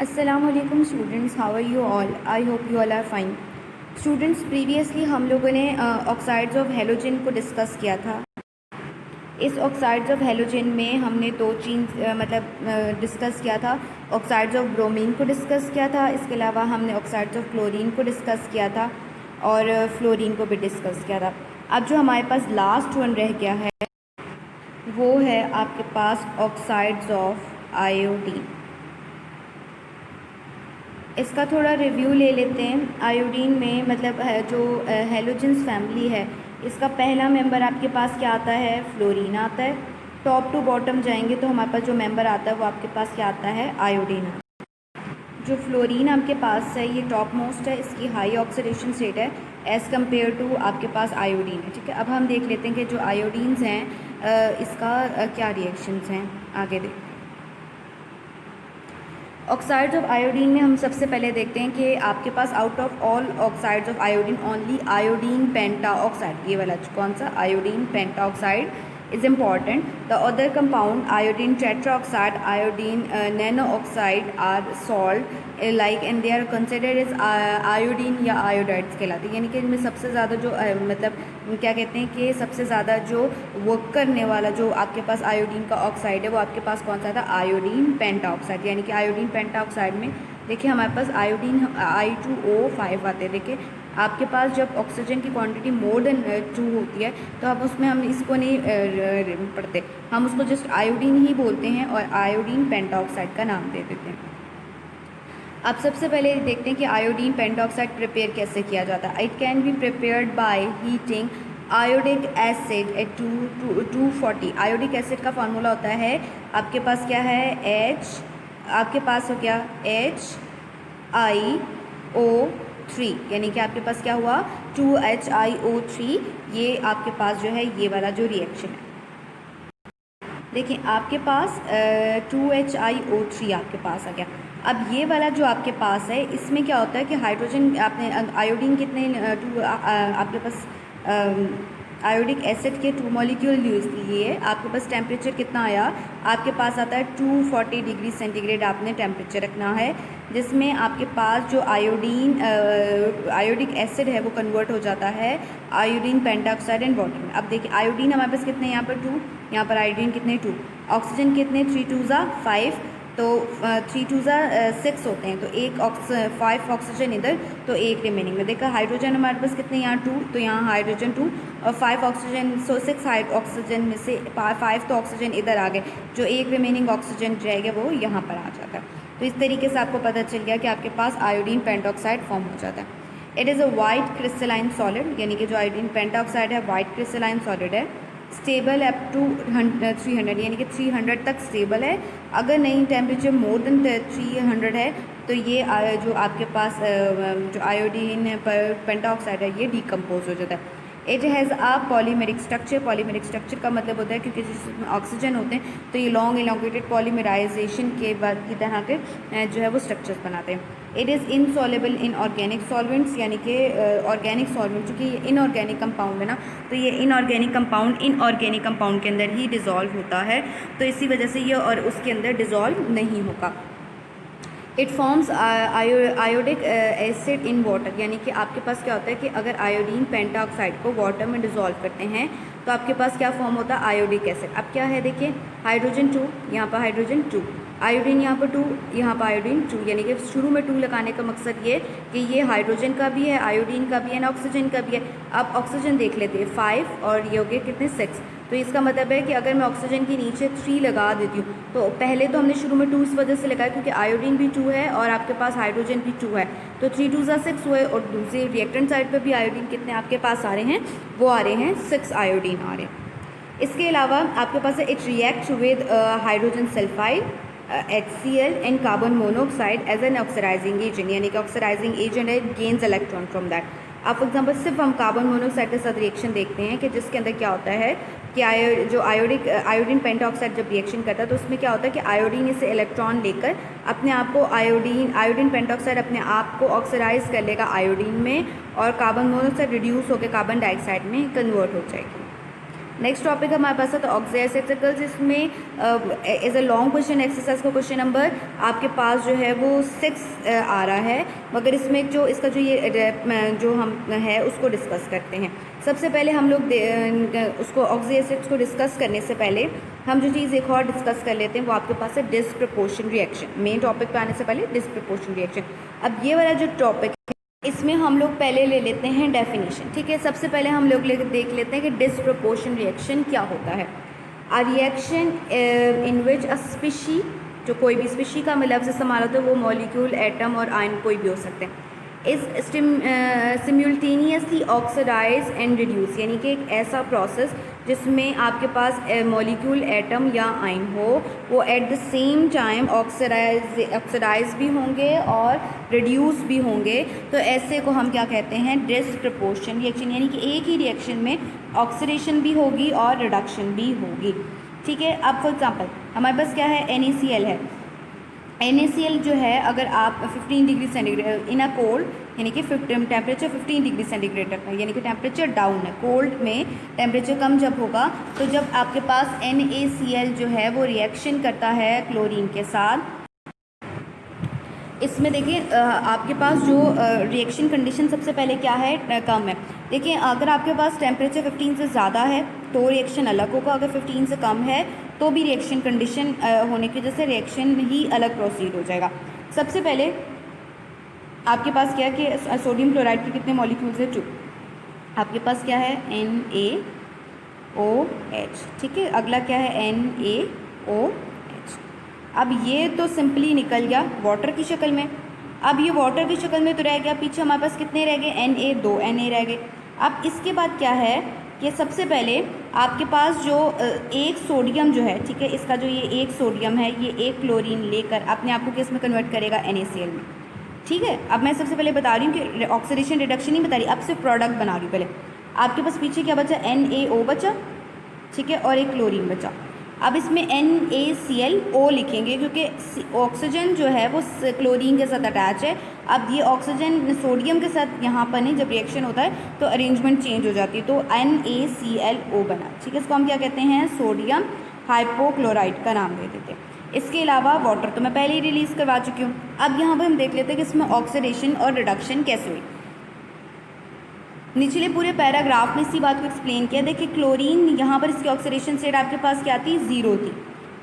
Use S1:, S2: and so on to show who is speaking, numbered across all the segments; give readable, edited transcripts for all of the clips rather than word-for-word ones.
S1: अस्सलामुअलैकुम students, how are you all? I hope you all are fine. Students, previously हम लोगों ने oxides of halogen को discuss किया था। इस ऑक्साइड्स ऑफ हेलोजन में हमने दो चीज़ डिस्कस किया था। ऑक्साइड्स ऑफ ब्रोमीन को डिस्कस किया था, इसके अलावा हमने ऑक्साइड्स ऑफ क्लोरीन को डिस्कस किया था और फ्लोरीन को भी डिस्कस किया था। अब जो हमारे पास लास्ट वन रह गया है वो है आपके पास ऑक्साइड्स ऑफ आयोडीन। इसका थोड़ा रिव्यू ले लेते हैं। आयोडीन में जो हेलोजन्स फैमिली है, इसका पहला मेंबर आपके पास क्या आता है? फ्लोरीन आता है। टॉप टू बॉटम जाएंगे तो हमारे पास जो मेंबर आता है वो आपके पास क्या आता है? आयोडीन। जो फ्लोरीन आपके पास है ये टॉप मोस्ट है, इसकी हाई ऑक्सीडेशन स्टेट है एज़ कम्पेयर टू आपके पास आयोडीन है। ठीक है, अब हम देख लेते हैं कि जो आयोडीन्स हैं इसका क्या रिएक्शंस हैं। आगे देखते हैं। ऑक्साइड्स ऑफ आयोडीन में हम सबसे पहले देखते हैं कि आपके pass out of all oxides of iodine only iodine penta oxide, ये वाला कौन सा? Iodine penta oxide is important. The other compound iodine tetraoxide, iodine nano oxide are salt like and they are considered as iodine या iodides कहलाते हैं। यानी कि इनमें सबसे ज़्यादा जो क्या कहते हैं कि सबसे ज़्यादा जो वर्क करने वाला जो आपके पास आयोडीन का ऑक्साइड है वो आपके पास कौन सा था? आयोडीन पेंटा ऑक्साइड। यानी कि आयोडीन पेंटा ऑक्साइड में देखिए हमारे पास आयोडीन I2O5 आते हैं। देखिए आपके पास जब ऑक्सीजन की क्वांटिटी मोर देन 2 होती है तो अब उसमें हम इसको नहीं पढ़ते, हम उसको जस्ट आयोडीन ही बोलते हैं और आयोडीन पेंटाऑक्साइड का नाम दे देते हैं। अब सबसे पहले देखते हैं कि आयोडीन पेंटाऑक्साइड प्रिपेयर कैसे किया जाता है। It can be prepared by heating iodic acid at 240। Iodic acid का फार्मूला होता है आपके पास क्या है? H, आपके पास हो गया HiO3, यानी कि आपके पास क्या हुआ? 2HiO3। ये आपके पास जो है ये वाला जो रिएक्शन है, देखिए आपके पास 2HiO3 आपके पास आ गया। अब ये वाला जो आपके पास है इसमें क्या होता है कि हाइड्रोजन आपने आयोडीन कितने आपके पास आयोडिक एसिड के 2 मॉलिक्यूल लिए, आपके पास टेम्परेचर कितना आया? आपके पास आता है 240 डिग्री सेंटीग्रेड आपने टेम्परेचर रखना है, जिसमें आपके पास जो आयोडिक एसिड है वो कन्वर्ट हो जाता है आयोडीन पेंटाऑक्साइड एंड वाटर में। अब देखिए आयोडीन हमारे पास कितने यहाँ पर 2, यहाँ पर आयोडीन कितने 2, ऑक्सीजन कितने 3 2 5, तो 3 2 6 होते हैं, तो 5 ऑक्सीजन इधर तो 1 रिमेनिंग में। देखा हाइड्रोजन हमारे पास कितने यहाँ 2, तो यहाँ हाइड्रोजन 2 और 5 ऑक्सीजन, सो 6 ऑक्सीजन में से 5 तो ऑक्सीजन इधर आ गए, जो 1 रिमेनिंग ऑक्सीजन रहेगा वो यहाँ पर आ जाता है। तो इस तरीके से आपको पता चल गया कि आपके पास आयोडीन पेंटाऑक्साइड फॉर्म हो जाता है। It is a white crystalline solid, यानी कि जो आयोडीन पेंटाऑक्साइड है वाइट क्रिस्टलाइन सॉलिड है। स्टेबल अप टू 300, यानी कि 300 तक स्टेबल है। अगर नहीं टेम्परेचर मोर देन 300 है तो ये जो आपके पास जो आयोडीन पेंटाऑक्साइड है ये डिकम्पोज हो जाता है। It has a polymeric structure. Polymeric structure का मतलब होता है क्योंकि जिसमें ऑक्सीजन होते हैं तो ये लॉन्ग इलांगेटेड पॉलीमराइजेशन के बाद की तरह के जो है वो स्ट्रक्चर्स बनाते हैं। It is insoluble in organic solvents, यानी कि ऑर्गेनिक सॉल्वेंट, चूँकि ये इनऑर्गेनिक कंपाउंड है ना, तो ये इनऑर्गेनिक कंपाउंड के अंदर ही डिज़ोल्व होता है, तो इसी वजह से ये और उसके अंदर डिज़ोल्व नहीं होगा। It forms iodic acid in water, यानी कि आपके पास क्या होता है कि अगर आयोडीन पेंटाऑक्साइड को वाटर में डिज़ोल्व करते हैं तो आपके पास क्या फॉर्म होता है? Iodic acid. अब क्या है देखिए हाइड्रोजन 2, यहाँ पर हाइड्रोजन 2, आयोडीन यहाँ पर 2, यहाँ पर आयोडीन 2, यानी कि शुरू में 2 लगाने का मकसद ये कि ये हाइड्रोजन का भी है, आयोडीन का भी है ना, ऑक्सीजन का भी है। अब ऑक्सीजन देख लेते हैं 5 और ये हो गए कितने 6, तो इसका मतलब है कि अगर मैं ऑक्सीजन के नीचे 3 लगा देती हूँ तो पहले तो हमने शुरू में 2 इस वजह से लगाया क्योंकि आयोडीन भी 2 है और आपके पास हाइड्रोजन भी 2 है, तो 3 2 6 हुए, और दूसरे रिएक्टेंट साइड पर भी आयोडीन कितने आपके पास आ रहे हैं? वो आ रहे हैं 6 आयोडीन आ रहे हैं। इसके अलावा आपके पास it react with hydrogen sulphide HCl and carbon monoxide as an oxidising agent, यानी कि ऑक्सीडाइजिंग एजेंट है, गेन्स इलेक्ट्रॉन फ्रॉम दैट। आप फॉर एग्जाम्पल सिर्फ हम कार्बन मोनोऑक्साइड के साथ रिएक्शन देखते हैं कि जिसके अंदर क्या होता है कि आयोडीन पेंटाऑक्साइड जब रिएक्शन करता है तो उसमें क्या होता है कि आयोडीन इसे इलेक्ट्रॉन लेकर अपने आप को आयोडीन पेंटाऑक्साइड अपने आप को ऑक्सीडाइज कर लेगा आयोडीन में, और कार्बन मोनोऑक्साइड रिड्यूस होकर कार्बन डाइऑक्साइड में कन्वर्ट हो जाएगी। नेक्स्ट टॉपिक हमारे पास है तो ऑक्सीडाइज, जिसमें as a long question exercise का क्वेश्चन नंबर आपके पास जो है वो 6 आ रहा है, मगर इसमें जो इसका जो ये जो हम है उसको डिस्कस करते हैं। सबसे पहले हम लोग उसको ऑक्सीडाइज को डिस्कस करने से पहले हम जो चीज़ एक और डिस्कस कर लेते हैं वो आपके पास है डिस्प्रपोर्शन रिएक्शन। मेन टॉपिक पे आने से पहले डिस्प्रपोर्शन रिएक्शन। अब ये वाला जो टॉपिक इसमें हम लोग पहले ले लेते हैं डेफिनेशन, ठीक है। सबसे पहले हम लोग देख लेते हैं कि डिस्प्रपोर्शन रिएक्शन क्या होता है। A reaction in which a species, जो कोई भी स्पीशी का मैं लफ्ज़ इस्तेमाल होता है वो मॉलिक्यूल, एटम और आयन कोई भी हो सकते हैं, is simultaneously oxidise and reduce, यानी कि एक ऐसा प्रोसेस जिसमें आपके पास मॉलिक्यूल, एटम या आयन हो, वो at the same time oxidise भी होंगे और रिड्यूस भी होंगे, तो ऐसे को हम क्या कहते हैं, डिस्प्रपोर्शन रिएक्शन। यानी कि एक ही रिएक्शन में ऑक्सीडेशन भी होगी और रिडक्शन भी होगी, ठीक है। अब फॉर एग्जांपल हमारे पास क्या है, NaCl है। NaCl जो है अगर आप 15 degree centigrade in a cold, यानी कि टेम्परेचर 15 डिग्री सेंटीग्रेड रखना है, यानी कि टेम्परेचर डाउन है। कोल्ड में टेम्परेचर कम जब होगा तो जब आपके पास NaCl जो है वो रिएक्शन करता है क्लोरीन के साथ, इसमें देखिए आपके पास जो रिएक्शन कंडीशन सबसे पहले क्या है, कम है। देखिए अगर आपके पास टेम्परेचर 15 से ज़्यादा है तो रिएक्शन अलग होगा, अगर 15 से कम है तो भी रिएक्शन कंडीशन होने की वजह से रिएक्शन ही अलग प्रोसीड हो जाएगा। सबसे पहले आपके पास क्या है कि सोडियम क्लोराइड के कितने मॉलिक्यूल्स है, 2। आपके पास क्या है, NaOH, ठीक है। अगला क्या है, NaOH। अब ये तो सिंपली निकल गया वाटर की शक्ल में। अब ये वाटर की शक्ल में तो रह गया, पीछे हमारे पास कितने रह गए, Na, 2 Na रह गए। अब इसके बाद क्या है कि सबसे पहले आपके पास जो एक सोडियम जो है, ठीक है, इसका जो ये एक सोडियम है, ये एक क्लोरीन लेकर अपने आप को किस में कन्वर्ट करेगा, NaCl में, ठीक है। अब मैं सबसे पहले बता रही हूँ कि ऑक्सीडेशन रिडक्शन नहीं बता रही, अब सिर्फ प्रोडक्ट बना रही हूँ। पहले आपके पास पीछे क्या बचा, NaO बचा, ठीक है, और एक क्लोरीन बचा। अब इसमें NaClO लिखेंगे क्योंकि ऑक्सीजन जो है वो क्लोरीन के साथ अटैच है। अब ये ऑक्सीजन सोडियम के साथ यहाँ पर नहीं, जब रिएक्शन होता है तो अरेंजमेंट चेंज हो जाती है, तो NaClO बना, ठीक है। इसको हम क्या कहते हैं, सोडियम हाइपोक्लोराइड का नाम दे देते हैं। इसके अलावा वाटर तो मैं पहले ही रिलीज़ करवा चुकी हूँ। अब यहाँ पर हम देख लेते हैं कि इसमें ऑक्सीडेशन और रिडक्शन कैसे हुई। निचले पूरे पैराग्राफ में इसी बात को एक्सप्लेन किया। देखिए क्लोरीन यहाँ पर इसकी ऑक्सीडेशन स्टेट आपके पास क्या थी, 0 थी।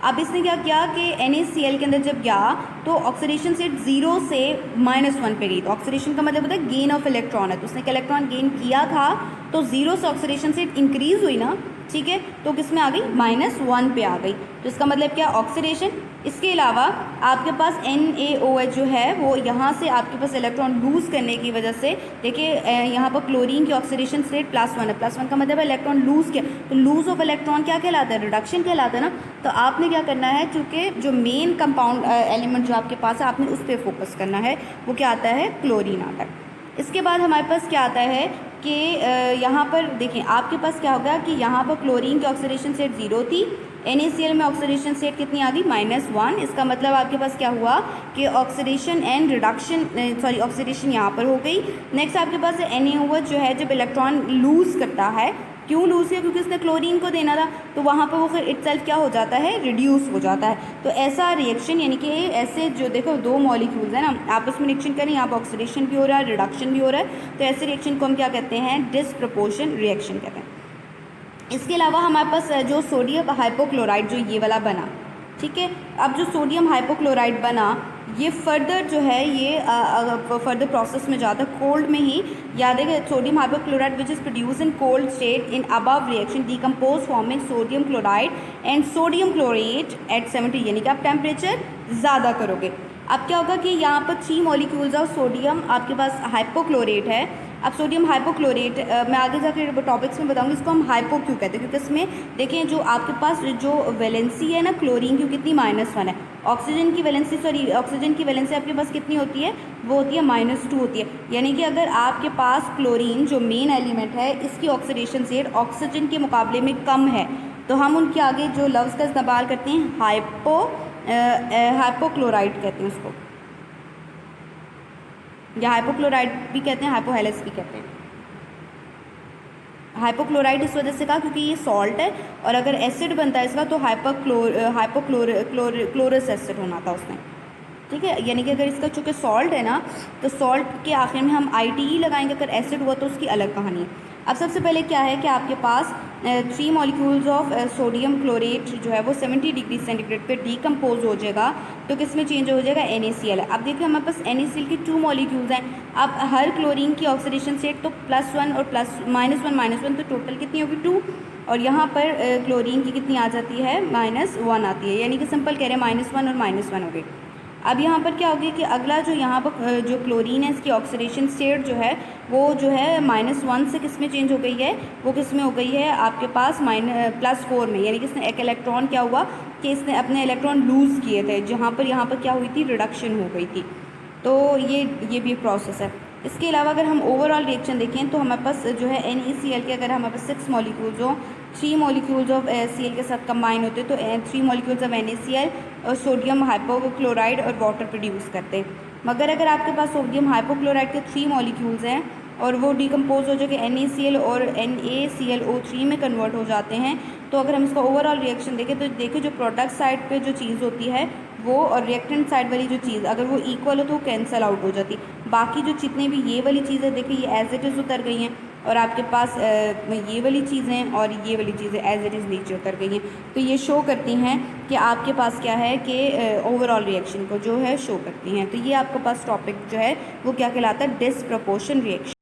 S1: अब इसने क्या किया कि NaCl के अंदर जब गया तो ऑक्सीडेशन स्टेट 0 से -1 पे गई। तो ऑक्सीडेशन का मतलब होता है गेन ऑफ इलेक्ट्रॉन है, तो उसने इलेक्ट्रॉन गेन किया था तो 0 से ऑक्सीडेशन स्टेट इंक्रीज हुई ना, ठीक है, तो किस में आ गई, -1 पे आ गई। तो इसका मतलब क्या, ऑक्सीडेशन। इसके अलावा आपके पास NaOH जो है वो यहाँ से आपके पास इलेक्ट्रॉन लूज़ करने की वजह से, देखिए यहाँ पर क्लोरीन की ऑक्सीडेशन स्टेट +1 है, +1 का मतलब है इलेक्ट्रॉन लूज़ किया, तो लूज़ ऑफ इलेक्ट्रॉन क्या कहलाता है, रिडक्शन कहलाता है ना। तो आपने क्या करना है, चूँकि जो मेन कंपाउंड एलिमेंट जो आपके पास है आपने उस पर फोकस करना है, वो क्या आता है, क्लोरीन आता है। इसके बाद हमारे पास क्या आता है कि यहाँ पर देखिए आपके पास क्या होगा कि यहाँ पर क्लोरीन की ऑक्सीडेशन स्टेट 0 थी, NaCl में ऑक्सीडेशन स्टेट कितनी आ गई, -1। इसका मतलब आपके पास क्या हुआ कि oxidation and reduction, sorry oxidation यहाँ पर हो गई। नेक्स्ट आपके पास NaOH जो है जब इलेक्ट्रॉन लूज़ करता है, क्यों लूज़ किया, क्योंकि इसने क्लोरीन को देना था, तो वहाँ पर वो फिर इटसेल्फ क्या हो जाता है, रिड्यूस हो जाता है। तो ऐसा रिएक्शन, यानी कि ऐसे जो देखो 2 मॉलिक्यूल्स हैं ना आपस में रिएक्शन करें, यहाँ पर ऑक्सीडेशन भी हो रहा है, रिडक्शन भी हो रहा है, तो ऐसे रिएक्शन को हम क्या कहते हैं, डिस्प्रपोर्शन रिएक्शन कहते हैं। इसके अलावा हमारे पास जो सोडियम हाइपोक्लोराइड जो ये वाला बना, ठीक है। अब जो सोडियम हाइपोक्लोराइड बना ये फर्दर जो है ये फर्दर प्रोसेस में जाता है कोल्ड में ही। याद है कि sodium hypochlorite which is produce in cold state in above reaction decompose forming sodium chloride and sodium chlorate at 70, यानी कि आप टेम्परेचर ज़्यादा करोगे। अब क्या होगा कि यहाँ पर 3 मॉलिक्यूल्स ऑफ सोडियम आपके पास हाइपोक्लोरेट है। अब सोडियम हाइपोक्लोरेट मैं आगे जाकर टॉपिक्स में बताऊंगी इसको हम हाइपो क्यों कहते हैं, क्योंकि इसमें देखिए जो आपके पास जो वैलेंसी है ना क्लोरीन की कितनी -1 है, ऑक्सीजन की वैलेंसी ऑक्सीजन की वैलेंसी आपके पास कितनी होती है, वो होती है -2 होती है। यानी कि अगर आपके पास क्लोरीन जो मेन एलिमेंट है इसकी ऑक्सीडेशन स्टेट ऑक्सीजन के मुकाबले में कम है, तो हम उनके आगे जो लफ्ज़ का इस्तेमाल करते हैं हाइपोक्लोराइड कहते हैं उसको, या हाइपोक्लोराइड भी कहते हैं, हाइपोहेलेस भी कहते हैं। हाइपोक्लोराइड इस वजह से कहा क्योंकि ये सॉल्ट है, और अगर एसिड बनता है इसका तो हाइपोक्लोरस एसिड होना था उसमें, ठीक है। यानी कि अगर इसका चूँकि सॉल्ट है ना, तो सॉल्ट के आखिर में हम ITE लगाएंगे, अगर एसिड हुआ तो उसकी अलग कहानी है। अब सबसे पहले क्या है कि आपके पास 3 मॉलिक्यूल्स ऑफ सोडियम क्लोरेट जो है वो 70 डिग्री सेंटीग्रेड पे डिकम्पोज हो जाएगा, तो किस में चेंज हो जाएगा, NaCl है। अब देखिए हमारे पास NaCl के 2 मॉलिक्यूल्स हैं। अब हर क्लोरीन की ऑक्सीडेशन स्टेट तो +1 और -1 तो टोटल कितनी होगी 2, और यहाँ पर क्लोरीन की कितनी आ जाती है, -1 आती है, यानी कि सिंपल कह रहे हैं -1 और -1 हो गई। अब यहाँ पर क्या होगी कि अगला जो यहाँ पर जो क्लोरीन है इसकी ऑक्सीडेशन स्टेट जो है वो जो है -1 से किस में चेंज हो गई है, वो किस में हो गई है आपके पास +4 में, यानी कि इसने एक इलेक्ट्रॉन क्या हुआ कि इसने अपने इलेक्ट्रॉन लूज़ किए थे, जहाँ पर यहाँ पर क्या हुई थी, रिडक्शन हो गई थी। तो ये भी प्रोसेस है। इसके अलावा अगर हम ओवरऑल रिएक्शन देखें तो हमारे पास जो है NaCl के अगर हमारे पास 6 मॉलिक्यूल्स हो, 3 मॉलिक्यूल्स ऑफ Cl के साथ कंबाइन होते तो 3 मॉलिक्यूल्स ऑफ NaCl और सोडियम हाइपोक्लोराइड और वाटर प्रोड्यूस करते हैं। मगर अगर आपके पास सोडियम हाइपोक्लोराइड के 3 मॉलिक्यूल्स हैं और वो डिकम्पोज हो जाके NaCl और NaClO3 में कन्वर्ट हो जाते हैं, तो अगर हम इसका ओवरऑल रिएक्शन देखें तो देखिए जो प्रोडक्ट साइड पे जो चीज़ होती है वो और रिएक्टेंट साइड वाली जो चीज़ अगर वो इक्वल हो तो वो कैंसिल आउट हो जाती। बाकी जो जितने भी ये वाली चीज़ें देखिए ये एज इट इज़ उतर गई हैं, और आपके पास ये वाली चीज़ें और ये वाली चीज़ें एज इट इज़ नीचे उतर गई हैं। तो ये शो करती हैं कि आपके पास क्या है कि ओवरऑल रिएक्शन को जो है शो करती हैं। तो ये आपके पास टॉपिक जो है वो क्या कहलाता है, डिसप्रपोर्शन रिएक्शन।